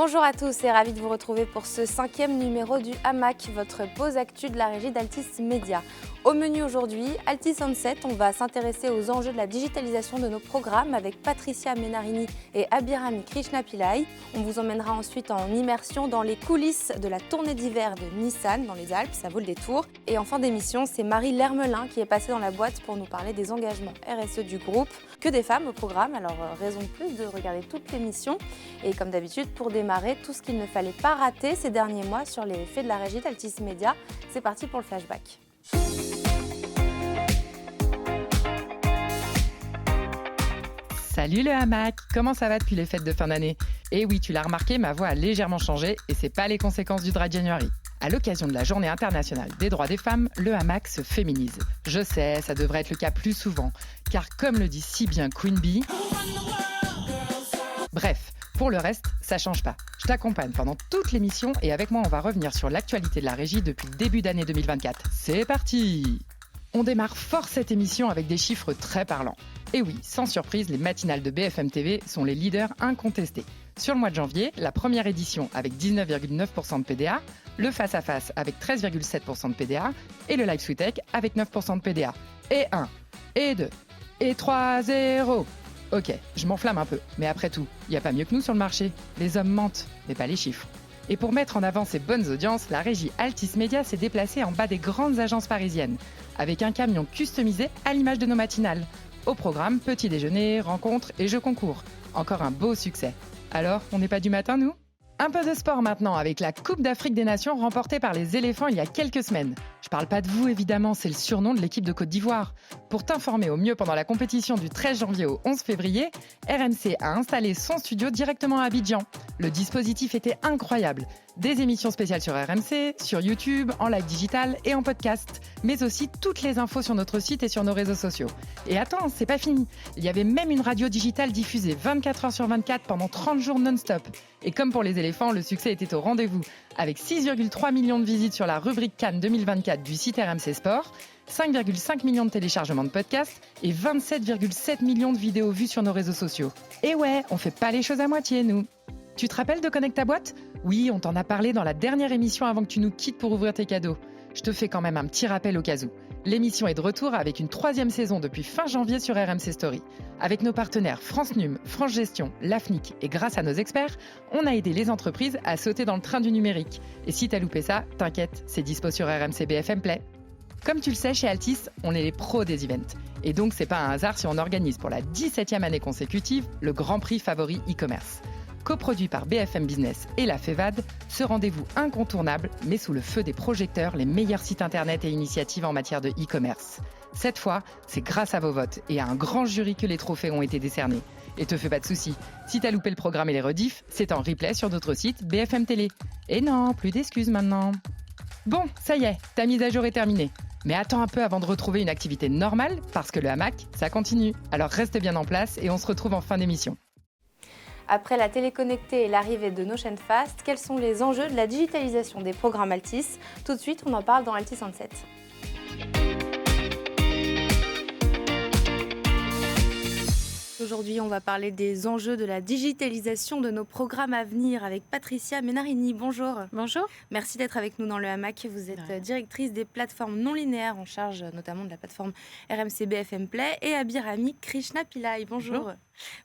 Bonjour à tous et ravi de vous retrouver pour ce 5e numéro du Hamac, votre pause actu de la régie d'Altis Média. Au menu aujourd'hui, Altis Onset, on va s'intéresser aux enjeux de la digitalisation de nos programmes avec Patricia Menarini et Abhirami Krishnapillai. On vous emmènera ensuite en immersion dans les coulisses de la tournée d'hiver de Nissan dans les Alpes, ça vaut le détour. Et en fin d'émission, c'est Marie Lermelin qui est passée dans la boîte pour nous parler des engagements RSE du groupe. Que des femmes au programme, alors raison de plus de regarder toute l'émission. Et comme d'habitude, pour démarrer, tout ce qu'il ne fallait pas rater ces derniers mois sur les faits de la régie d'Altis Média. C'est parti pour le flashback. Salut le hamac, comment ça va depuis les fêtes de fin d'année ? Et oui, tu l'as remarqué, ma voix a légèrement changé et c'est pas les conséquences du Dry January. À l'occasion de la Journée internationale des droits des femmes, le hamac se féminise. Je sais, ça devrait être le cas plus souvent, car comme le dit si bien Queen Bee... Bref, pour le reste, ça change pas. Je t'accompagne pendant toute l'émission et avec moi, on va revenir sur l'actualité de la régie depuis le début d'année 2024. C'est parti ! On démarre fort cette émission avec des chiffres très parlants. Et oui, sans surprise, les matinales de BFM TV sont les leaders incontestés. Sur le mois de janvier, la première édition avec 19,9% de PDA, le face-à-face avec 13,7% de PDA et le live Sweet Tech avec 9% de PDA. Et 1, et 2, et 3, 0. Ok, je m'enflamme un peu, mais après tout, il n'y a pas mieux que nous sur le marché. Les hommes mentent, mais pas les chiffres. Et pour mettre en avant ces bonnes audiences, la régie Altis Média s'est déplacée en bas des grandes agences parisiennes, avec un camion customisé à l'image de nos matinales. Au programme, petit déjeuner, rencontres et jeux concours. Encore un beau succès. Alors, on n'est pas du matin, nous ? Un peu de sport maintenant, avec la Coupe d'Afrique des Nations remportée par les éléphants il y a quelques semaines. Je parle pas de vous, évidemment, c'est le surnom de l'équipe de Côte d'Ivoire. Pour t'informer au mieux pendant la compétition du 13 janvier au 11 février, RMC a installé son studio directement à Abidjan. Le dispositif était incroyable. Des émissions spéciales sur RMC, sur YouTube, en live digital et en podcast. Mais aussi toutes les infos sur notre site et sur nos réseaux sociaux. Et attends, c'est pas fini. Il y avait même une radio digitale diffusée 24 heures sur 24 pendant 30 jours non-stop. Et comme pour les éléphants, le succès était au rendez-vous. Avec 6,3 millions de visites sur la rubrique Cannes 2024 du site RMC Sport, 5,5 millions de téléchargements de podcasts et 27,7 millions de vidéos vues sur nos réseaux sociaux. Et ouais, on fait pas les choses à moitié, nous. Tu te rappelles de Connect ta boîte ? Oui, on t'en a parlé dans la dernière émission avant que tu nous quittes pour ouvrir tes cadeaux. Je te fais quand même un petit rappel au cas où. L'émission est de retour avec une 3e saison depuis fin janvier sur RMC Story. Avec nos partenaires France Num, France Gestion, l'AFNIC et grâce à nos experts, on a aidé les entreprises à sauter dans le train du numérique. Et si t'as loupé ça, t'inquiète, c'est dispo sur RMC BFM Play. Comme tu le sais, chez Altis, on est les pros des events. Et donc, c'est pas un hasard si on organise pour la 17e année consécutive le Grand Prix Favori e-commerce. Coproduit par BFM Business et la FEVAD, ce rendez-vous incontournable met sous le feu des projecteurs les meilleurs sites internet et initiatives en matière de e-commerce. Cette fois, c'est grâce à vos votes et à un grand jury que les trophées ont été décernés. Et te fais pas de soucis, si t'as loupé le programme et les rediffs, c'est en replay sur notre site BFM Télé. Et non, plus d'excuses maintenant. Bon, ça y est, ta mise à jour est terminée. Mais attends un peu avant de retrouver une activité normale, parce que le hamac, ça continue. Alors reste bien en place et on se retrouve en fin d'émission. Après la télé connectée et l'arrivée de nos chaînes fast, quels sont les enjeux de la digitalisation des programmes Altis ? Tout de suite, on en parle dans Altis Onset. Aujourd'hui, on va parler des enjeux de la digitalisation de nos programmes à venir avec Patricia Menarini. Bonjour. Bonjour. Merci d'être avec nous dans le hamac. Vous êtes directrice des plateformes non linéaires en charge notamment de la plateforme RMC BFM Play et Abhirami Krishnapillai. Bonjour.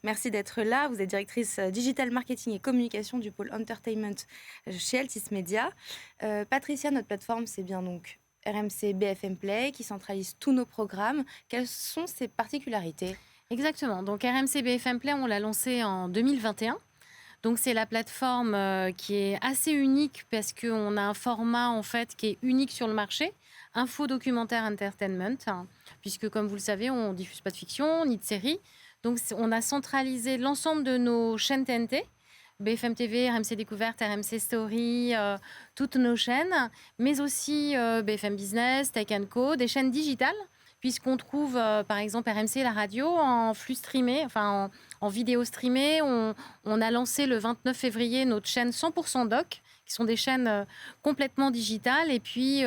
Merci d'être là. Vous êtes directrice digital marketing et communication du pôle entertainment chez Altis Média. Patricia, notre plateforme, c'est bien donc RMC BFM Play qui centralise tous nos programmes. Quelles sont ses particularités ? Exactement. Donc RMC BFM Play, on l'a lancé en 2021. Donc c'est la plateforme qui est assez unique parce qu'on a un format en fait qui est unique sur le marché, info documentaire entertainment, puisque comme vous le savez, on ne diffuse pas de fiction ni de séries. Donc on a centralisé l'ensemble de nos chaînes TNT, BFM TV, RMC Découverte, RMC Story, toutes nos chaînes, mais aussi BFM Business, Tech & Co, des chaînes digitales, puisqu'on trouve par exemple RMC la radio en flux streamé, enfin en vidéo streamée. On a lancé le 29 février notre chaîne 100% Doc, qui sont des chaînes complètement digitales, et puis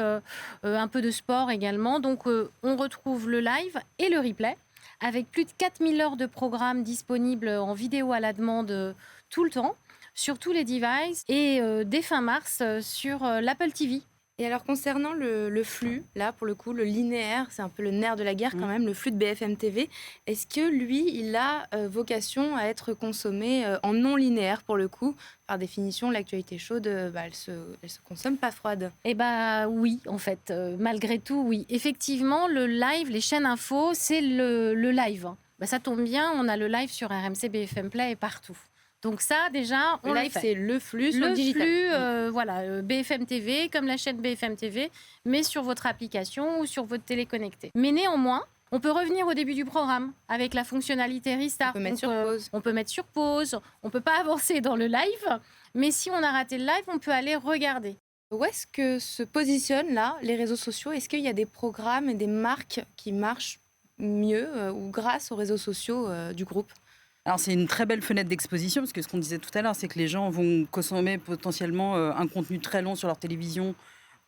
un peu de sport également. Donc on retrouve le live et le replay, avec plus de 4000 heures de programmes disponibles en vidéo à la demande tout le temps, sur tous les devices et dès fin mars sur l'Apple TV. Et alors concernant le flux, là pour le coup, le linéaire, c'est un peu le nerf de la guerre quand même, le flux de BFM TV, est-ce que lui, il a vocation à être consommé en non linéaire pour le coup? Par définition, l'actualité chaude, elle se consomme pas froide. Eh bien oui, en fait, malgré tout, oui. Effectivement, le live, les chaînes info, c'est le live. Ça tombe bien, on a le live sur RMC, BFM Play et partout. Donc ça, déjà, on le l'a live, fait. c'est le flux sur le digital. Flux, BFM TV, comme la chaîne BFM TV, mais sur votre application ou sur votre télé connectée. Mais néanmoins, on peut revenir au début du programme avec la fonctionnalité Restart. On peut mettre sur pause. On peut mettre sur pause, on ne peut pas avancer dans le live, mais si on a raté le live, on peut aller regarder. Où est-ce que se positionnent là les réseaux sociaux? Est-ce qu'il y a des programmes et des marques qui marchent mieux ou grâce aux réseaux sociaux du groupe? Alors c'est une très belle fenêtre d'exposition parce que ce qu'on disait tout à l'heure, c'est que les gens vont consommer potentiellement un contenu très long sur leur télévision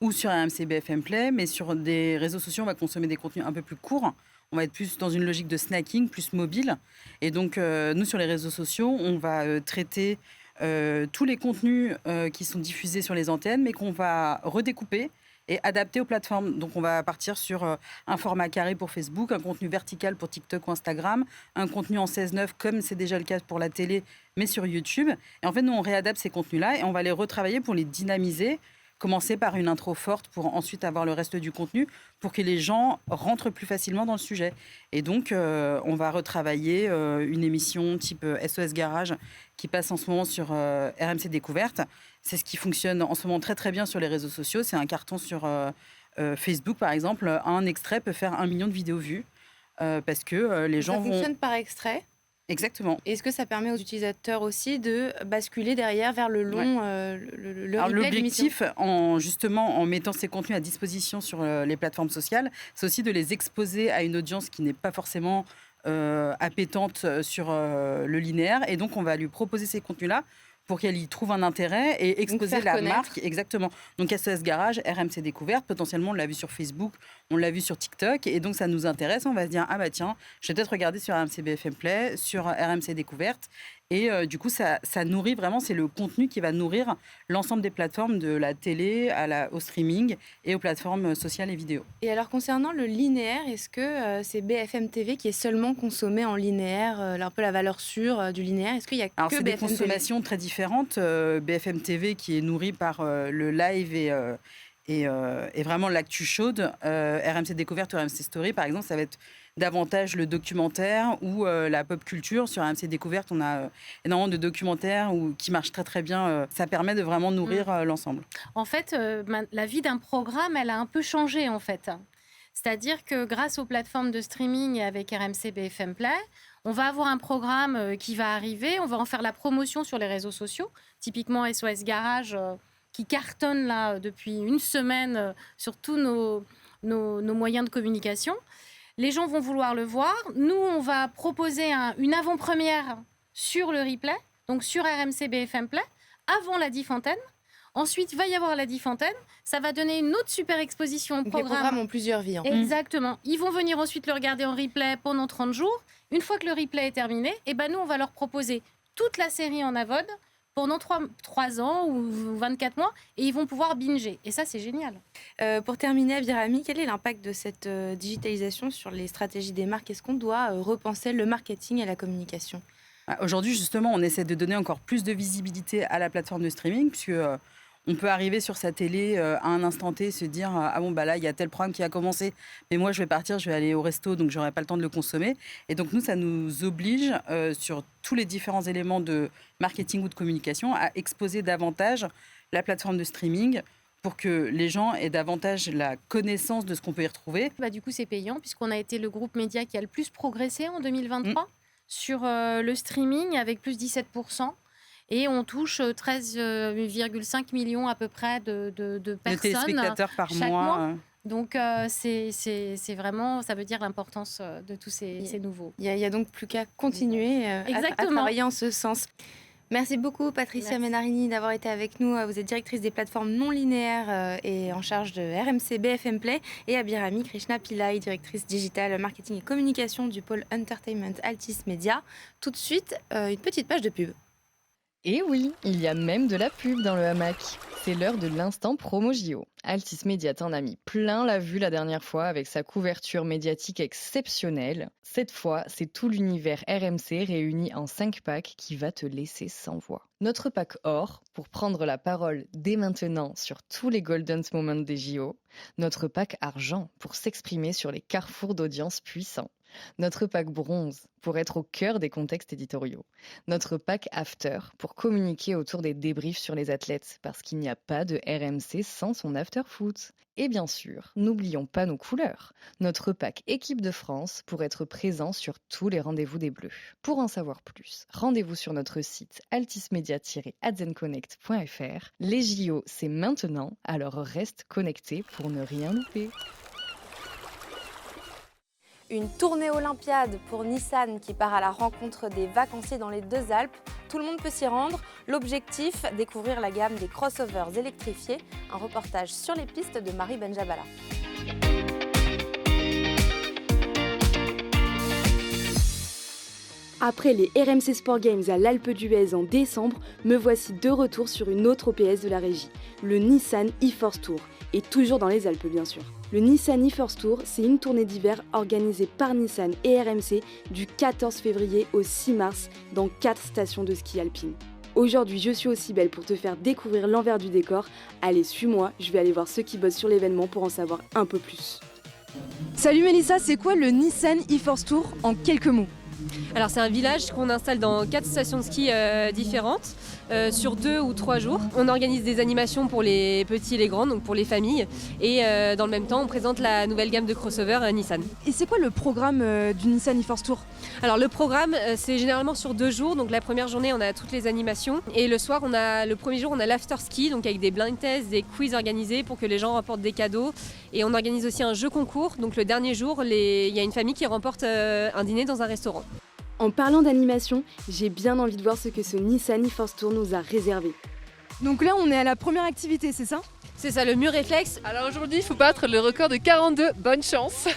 ou sur RMC BFM Play, mais sur des réseaux sociaux, on va consommer des contenus un peu plus courts. On va être plus dans une logique de snacking, plus mobile. Et donc nous, sur les réseaux sociaux, on va traiter tous les contenus qui sont diffusés sur les antennes, mais qu'on va redécouper et adapté aux plateformes. Donc on va partir sur un format carré pour Facebook, un contenu vertical pour TikTok ou Instagram, un contenu en 16:9 comme c'est déjà le cas pour la télé, mais sur YouTube. Et en fait, nous, on réadapte ces contenus-là et on va les retravailler pour les dynamiser, commencer par une intro forte pour ensuite avoir le reste du contenu pour que les gens rentrent plus facilement dans le sujet. Et donc, on va retravailler une émission type SOS Garage qui passe en ce moment sur RMC Découverte. C'est ce qui fonctionne en ce moment très très bien sur les réseaux sociaux. C'est un carton sur Facebook, par exemple. Un extrait peut faire 1 million de vidéos vues parce que les gens vont... Ça fonctionne par extrait? Exactement. Est-ce que ça permet aux utilisateurs aussi de basculer derrière vers le long, le replay? L'objectif, en mettant ces contenus à disposition sur les plateformes sociales, c'est aussi de les exposer à une audience qui n'est pas forcément appétente sur le linéaire. Et donc, on va lui proposer ces contenus-là pour qu'elle y trouve un intérêt et exposer la marque. Exactement. Donc SOS Garage, RMC Découverte, potentiellement on l'a vu sur Facebook, on l'a vu sur TikTok, et donc ça nous intéresse, on va se dire, ah bah tiens, je vais peut-être regarder sur RMC BFM Play, sur RMC Découverte, et du coup ça nourrit vraiment, c'est le contenu qui va nourrir l'ensemble des plateformes de la télé au streaming et aux plateformes sociales et vidéo. Et alors concernant le linéaire, est-ce que c'est BFM TV qui est seulement consommé en linéaire, un peu la valeur sûre du linéaire? Est-ce qu'il y a alors, que c'est BFM des consommations très différentes. BFM TV qui est nourri par le live et vraiment l'actu chaude. RMC Découverte ou RMC Story, par exemple, ça va être davantage le documentaire ou la pop culture. Sur RMC Découverte, on a énormément de documentaires qui marchent très très bien. Ça permet de vraiment nourrir l'ensemble. En fait, la vie d'un programme, elle a un peu changé en fait. C'est-à-dire que grâce aux plateformes de streaming avec RMC BFM Play, on va avoir un programme qui va arriver, on va en faire la promotion sur les réseaux sociaux, typiquement SOS Garage qui cartonne là depuis une semaine sur tous nos moyens de communication. Les gens vont vouloir le voir. Nous, on va proposer une avant-première sur le replay, donc sur RMC BFM Play, avant la diff antenne. Ensuite, il va y avoir la diff antenne. Ça va donner une autre super exposition au programme. Les programmes ont plusieurs vies. Exactement. Ils vont venir ensuite le regarder en replay pendant 30 jours. Une fois que le replay est terminé, nous, on va leur proposer toute la série en AVOD pendant 3 ans ou 24 mois et ils vont pouvoir binger. Et ça, c'est génial. Pour terminer, Abirami, quel est l'impact de cette digitalisation sur les stratégies des marques? Est-ce qu'on doit repenser le marketing et la communication? Aujourd'hui, justement, on essaie de donner encore plus de visibilité à la plateforme de streaming puisque on peut arriver sur sa télé à un instant T et se dire ah bon, bah là, il y a tel programme qui a commencé, mais moi, je vais partir, je vais aller au resto, donc je n'aurai pas le temps de le consommer. Et donc, nous, ça nous oblige, sur tous les différents éléments de marketing ou de communication, à exposer davantage la plateforme de streaming pour que les gens aient davantage la connaissance de ce qu'on peut y retrouver. Du coup, c'est payant, puisqu'on a été le groupe média qui a le plus progressé en 2023 sur le streaming, avec plus 17%. Et on touche 13,5 millions à peu près de personnes. De téléspectateurs par mois. Donc, c'est vraiment, ça veut dire l'importance de tous ces nouveaux. Il n'y a donc plus qu'à continuer à travailler en ce sens. Merci beaucoup, Patricia Menarini, d'avoir été avec nous. Vous êtes directrice des plateformes non linéaires et en charge de RMC BFM Play. Et Abirami Krishna Pillai, directrice digitale, marketing et communication du pôle Entertainment Altis Media. Tout de suite, une petite page de pub. Et oui, il y a même de la pub dans le hamac. C'est l'heure de l'instant promo JO. Altis Media t'en a mis plein la vue la dernière fois avec sa couverture médiatique exceptionnelle. Cette fois, c'est tout l'univers RMC réuni en 5 packs qui va te laisser sans voix. Notre pack or, pour prendre la parole dès maintenant sur tous les golden moments des JO. Notre pack argent, pour s'exprimer sur les carrefours d'audience puissants. Notre pack bronze, pour être au cœur des contextes éditoriaux. Notre pack after, pour communiquer autour des débriefs sur les athlètes, parce qu'il n'y a pas de RMC sans son after foot. Et bien sûr, n'oublions pas nos couleurs. Notre pack équipe de France, pour être présent sur tous les rendez-vous des Bleus. Pour en savoir plus, rendez-vous sur notre site altismedia-adzenconnect.fr. Les JO, c'est maintenant, alors reste connecté pour ne rien louper. Une tournée Olympiade pour Nissan qui part à la rencontre des vacanciers dans les deux Alpes. Tout le monde peut s'y rendre. L'objectif, découvrir la gamme des crossovers électrifiés. Un reportage sur les pistes de Marie Benjabala. Après les RMC Sport Games à l'Alpe d'Huez en décembre, me voici de retour sur une autre OPS de la régie, le Nissan e-Force Tour, et toujours dans les Alpes bien sûr. Le Nissan e-Force Tour, c'est une tournée d'hiver organisée par Nissan et RMC du 14 février au 6 mars dans 4 stations de ski alpine. Aujourd'hui, je suis aussi belle pour te faire découvrir l'envers du décor. Allez, suis-moi, je vais aller voir ceux qui bossent sur l'événement pour en savoir un peu plus. Salut Mélissa, c'est quoi le Nissan e-Force Tour en quelques mots ? Alors c'est un village qu'on installe dans 4 stations de ski différentes sur 2 ou 3 jours. On organise des animations pour les petits et les grands, donc pour les familles. Et dans le même temps, on présente la nouvelle gamme de crossover Nissan. Et c'est quoi le programme du Nissan e-Force Tour ? Alors le programme, c'est généralement sur 2 jours. Donc la première journée, on a toutes les animations. Et le soir, le premier jour, on a l'after ski, donc avec des blind tests, des quiz organisés pour que les gens remportent des cadeaux. Et on organise aussi un jeu concours. Donc le dernier jour, il y a une famille qui remporte un dîner dans un restaurant. En parlant d'animation, j'ai bien envie de voir ce que ce Nissan e-Force Tour nous a réservé. Donc là, on est à la première activité, c'est ça ? C'est ça, le mur réflexe. Alors aujourd'hui, il faut battre le record de 42. Bonne chance.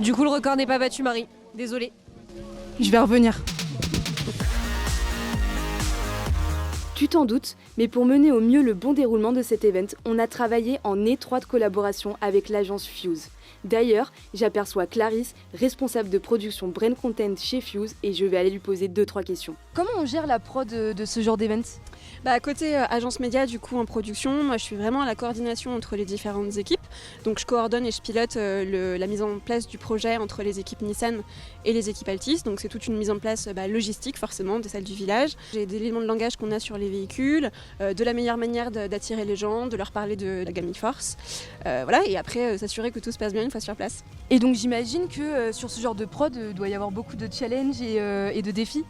Du coup, le record n'est pas battu, Marie. Désolée. Je vais revenir. Tu t'en doutes, mais pour mener au mieux le bon déroulement de cet event, on a travaillé en étroite collaboration avec l'agence Fuse. D'ailleurs, j'aperçois Clarisse, responsable de production Brain Content chez Fuse, et je vais aller lui poser 2-3 questions. Comment on gère la prod de ce genre d'event ? Côté agence média, du coup en production, moi je suis vraiment à la coordination entre les différentes équipes. Donc je coordonne et je pilote la mise en place du projet entre les équipes Nissan et les équipes Altis. Donc c'est toute une mise en place logistique forcément de celle du village. J'ai des éléments de langage qu'on a sur les véhicules, de la meilleure manière d'attirer les gens, de leur parler de la gamme e-Force. Voilà, et après s'assurer que tout se passe bien une fois sur place. Et donc j'imagine que sur ce genre de prod, il doit y avoir beaucoup de challenges et de défis.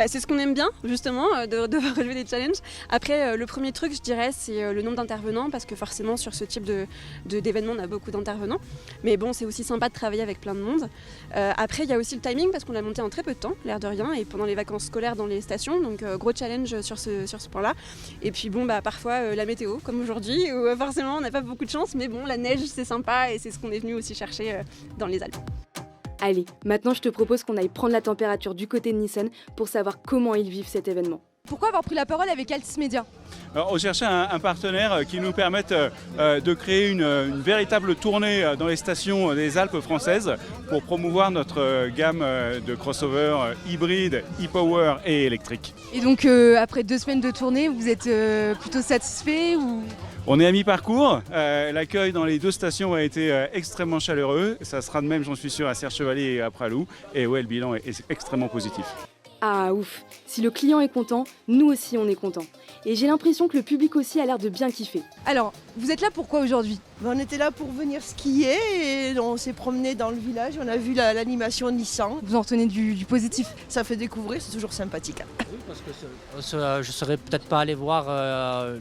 C'est ce qu'on aime bien, justement, de devoir relever des challenges. Après, le premier truc, je dirais, c'est le nombre d'intervenants, parce que forcément, sur ce type d'événement, on a beaucoup d'intervenants. Mais bon, c'est aussi sympa de travailler avec plein de monde. Après, il y a aussi le timing, parce qu'on l'a monté en très peu de temps, l'air de rien, et pendant les vacances scolaires dans les stations. Donc, gros challenge sur ce point-là. Et puis, parfois, la météo, comme aujourd'hui, où forcément, on n'a pas beaucoup de chance. Mais bon, la neige, c'est sympa, et c'est ce qu'on est venu aussi chercher dans les Alpes. Allez, maintenant je te propose qu'on aille prendre la température du côté de Nissan pour savoir comment ils vivent cet événement. Pourquoi avoir pris la parole avec Altis Media ? Alors, on cherchait un partenaire qui nous permette de créer une véritable tournée dans les stations des Alpes françaises pour promouvoir notre gamme de crossover hybride, e-power et électrique. Et donc après 2 semaines de tournée, vous êtes plutôt satisfait ou... On est à mi-parcours, l'accueil dans les 2 stations a été extrêmement chaleureux, ça sera de même j'en suis sûr à Serre-Chevalier et à Pralou, et ouais le bilan est extrêmement positif. Ah ouf, si le client est content, nous aussi on est content. Et j'ai l'impression que le public aussi a l'air de bien kiffer. Alors, vous êtes là pourquoi aujourd'hui ? On était là pour venir skier et on s'est promené dans le village, on a vu l'animation Nissan. Vous en retenez du positif ? Ça fait découvrir, c'est toujours sympathique. Oui, parce que je ne serais peut-être pas allé voir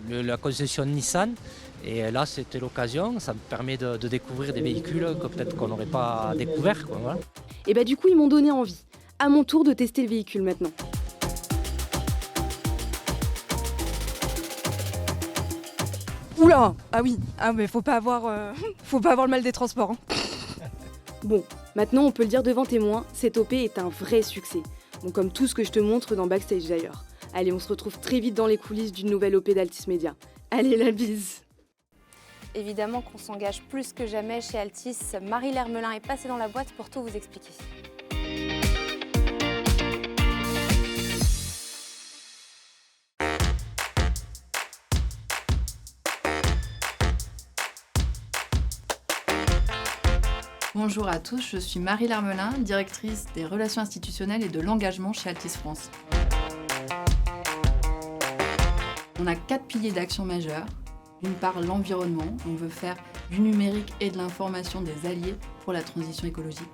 la concession Nissan. Et là, c'était l'occasion, ça me permet de découvrir des véhicules que peut-être qu'on n'aurait pas découvert. Voilà. Et du coup, ils m'ont donné envie. À mon tour de tester le véhicule maintenant. Oula ! Ah oui, mais faut pas avoir le mal des transports. Hein. Bon, Maintenant, on peut le dire devant témoins, cette OP est un vrai succès. Bon, comme tout ce que je te montre dans Backstage d'ailleurs. Allez, on se retrouve très vite dans les coulisses d'une nouvelle OP d'Altis Media. Allez, la bise! Évidemment qu'on s'engage plus que jamais chez Altis. Marie Lermelin est passée dans la boîte pour tout vous expliquer. Bonjour à tous, je suis Marie Lermelin, directrice des relations institutionnelles et de l'engagement chez Altis France. On a 4 piliers d'action majeurs. D'une part, l'environnement. On veut faire du numérique et de l'information des alliés pour la transition écologique.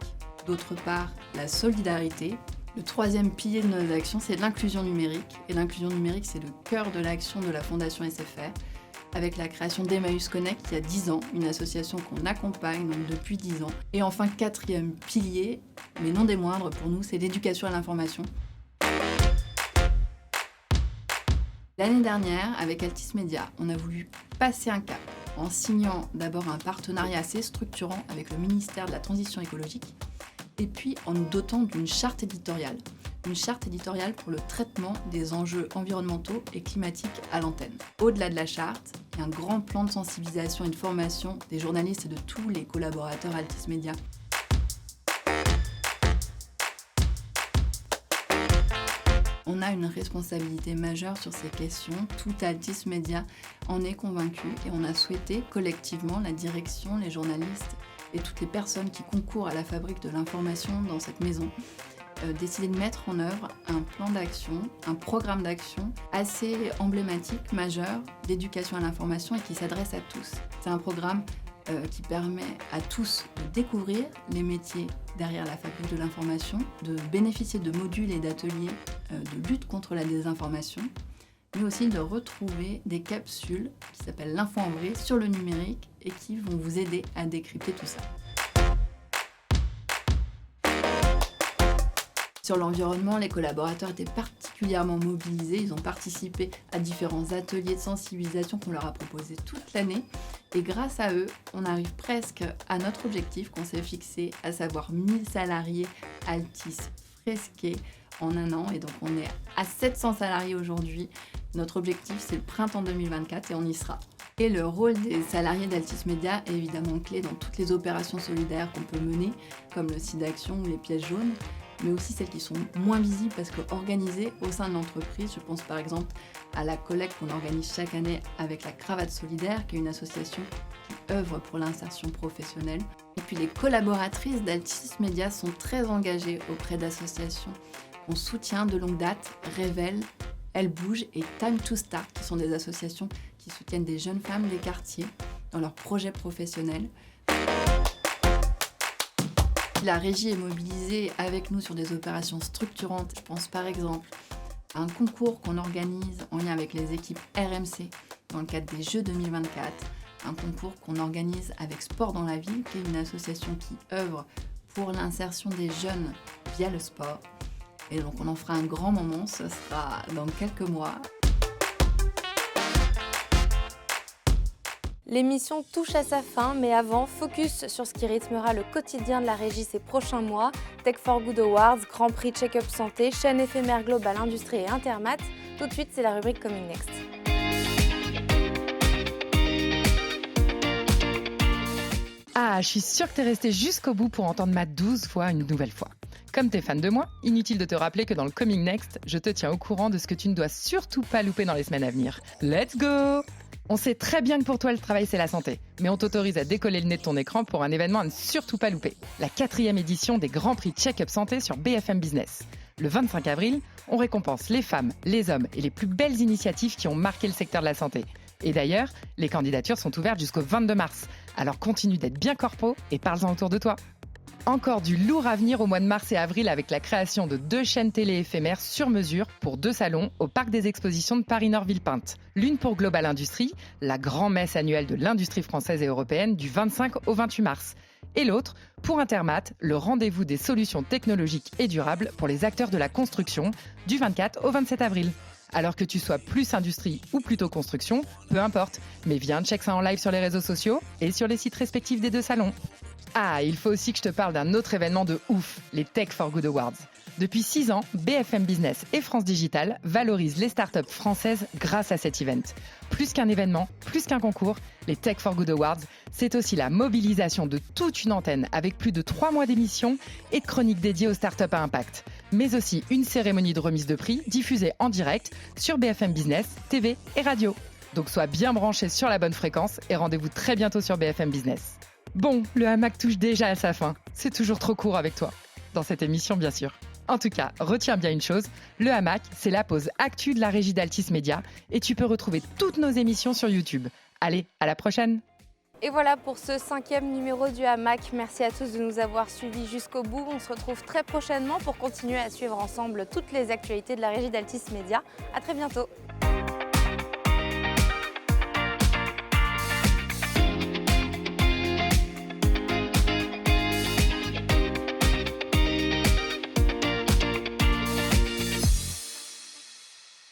D'autre part, la solidarité. Le 3e pilier de nos actions, c'est l'inclusion numérique. Et l'inclusion numérique, c'est le cœur de l'action de la Fondation SFR, avec la création d'Emmaüs Connect il y a 10 ans, une association qu'on accompagne donc depuis 10 ans. Et enfin, 4e pilier, mais non des moindres pour nous, c'est l'éducation à l'information. L'année dernière, avec Altis Media, on a voulu passer un cap en signant d'abord un partenariat assez structurant avec le ministère de la Transition écologique et puis en nous dotant d'une charte éditoriale. Une charte éditoriale pour le traitement des enjeux environnementaux et climatiques à l'antenne. Au-delà de la charte, il y a un grand plan de sensibilisation et de formation des journalistes et de tous les collaborateurs Altis Media. On a une responsabilité majeure sur ces questions. Tout Altis Media en est convaincu et on a souhaité collectivement, la direction, les journalistes et toutes les personnes qui concourent à la fabrique de l'information dans cette maison, décider de mettre en œuvre un plan d'action, un programme d'action assez emblématique, majeur, d'éducation à l'information et qui s'adresse à tous. C'est un programme qui permet à tous de découvrir les métiers derrière la fabrique de l'information, de bénéficier de modules et d'ateliers de lutte contre la désinformation, mais aussi de retrouver des capsules qui s'appellent l'Info en vrai sur le numérique et qui vont vous aider à décrypter tout ça. Sur l'environnement, les collaborateurs étaient particulièrement mobilisés. Ils ont participé à différents ateliers de sensibilisation qu'on leur a proposés toute l'année. Et grâce à eux, on arrive presque à notre objectif qu'on s'est fixé, à savoir 1000 salariés Altis fresqués en un an. Et donc on est à 700 salariés aujourd'hui. Notre objectif, c'est le printemps 2024 et on y sera. Et le rôle des salariés d'Altis Media est évidemment clé dans toutes les opérations solidaires qu'on peut mener, comme le site d'action ou les pièces jaunes, mais aussi celles qui sont moins visibles parce qu'organisées au sein de l'entreprise. Je pense par exemple à la collecte qu'on organise chaque année avec la Cravate Solidaire, qui est une association qui œuvre pour l'insertion professionnelle. Et puis les collaboratrices d'Altis Media sont très engagées auprès d'associations qu'on soutient de longue date, Révèle, Elle Bouge et Time to Start, qui sont des associations qui soutiennent des jeunes femmes des quartiers dans leurs projets professionnels. La régie est mobilisée avec nous sur des opérations structurantes. Je pense par exemple à un concours qu'on organise en lien avec les équipes RMC dans le cadre des Jeux 2024. Un concours qu'on organise avec Sport dans la ville, qui est une association qui œuvre pour l'insertion des jeunes via le sport. Et donc on en fera un grand moment, ce sera dans quelques mois. L'émission touche à sa fin, mais avant, focus sur ce qui rythmera le quotidien de la régie ces prochains mois. Tech for Good Awards, Grand Prix Check-up Santé, chaîne éphémère Global Industrie et Intermat. Tout de suite, c'est la rubrique Coming Next. Ah, je suis sûre que t'es resté jusqu'au bout pour entendre Matt 12 fois une nouvelle fois. Comme t'es fan de moi, inutile de te rappeler que dans le Coming Next, je te tiens au courant de ce que tu ne dois surtout pas louper dans les semaines à venir. Let's go! On sait très bien que pour toi, le travail, c'est la santé. Mais on t'autorise à décoller le nez de ton écran pour un événement à ne surtout pas louper. La 4e édition des Grands Prix Check-up Santé sur BFM Business. Le 25 avril, on récompense les femmes, les hommes et les plus belles initiatives qui ont marqué le secteur de la santé. Et d'ailleurs, les candidatures sont ouvertes jusqu'au 22 mars. Alors continue d'être bien corpo et parle-en autour de toi. Encore du lourd à venir au mois de mars et avril avec la création de 2 chaînes télé éphémères sur mesure pour 2 salons au Parc des Expositions de Paris-Nord-Villepinte. L'une pour Global Industrie, la grand-messe annuelle de l'industrie française et européenne du 25 au 28 mars. Et l'autre pour Intermat, le rendez-vous des solutions technologiques et durables pour les acteurs de la construction du 24 au 27 avril. Alors que tu sois plus industrie ou plutôt construction, peu importe. Mais viens check ça en live sur les réseaux sociaux et sur les sites respectifs des 2 salons. Ah, il faut aussi que je te parle d'un autre événement de ouf, les Tech for Good Awards. Depuis 6 ans, BFM Business et France Digital valorisent les startups françaises grâce à cet event. Plus qu'un événement, plus qu'un concours, les Tech for Good Awards, c'est aussi la mobilisation de toute une antenne avec plus de 3 mois d'émissions et de chroniques dédiées aux startups à impact. Mais aussi une cérémonie de remise de prix diffusée en direct sur BFM Business, TV et radio. Donc sois bien branché sur la bonne fréquence et rendez-vous très bientôt sur BFM Business. Bon, le hamac touche déjà à sa fin. C'est toujours trop court avec toi. Dans cette émission, bien sûr. En tout cas, retiens bien une chose, le hamac, c'est la pause actu de la régie d'Altis Média et tu peux retrouver toutes nos émissions sur YouTube. Allez, à la prochaine! Et voilà pour ce 5e numéro du hamac. Merci à tous de nous avoir suivis jusqu'au bout. On se retrouve très prochainement pour continuer à suivre ensemble toutes les actualités de la régie d'Altis Média. À très bientôt!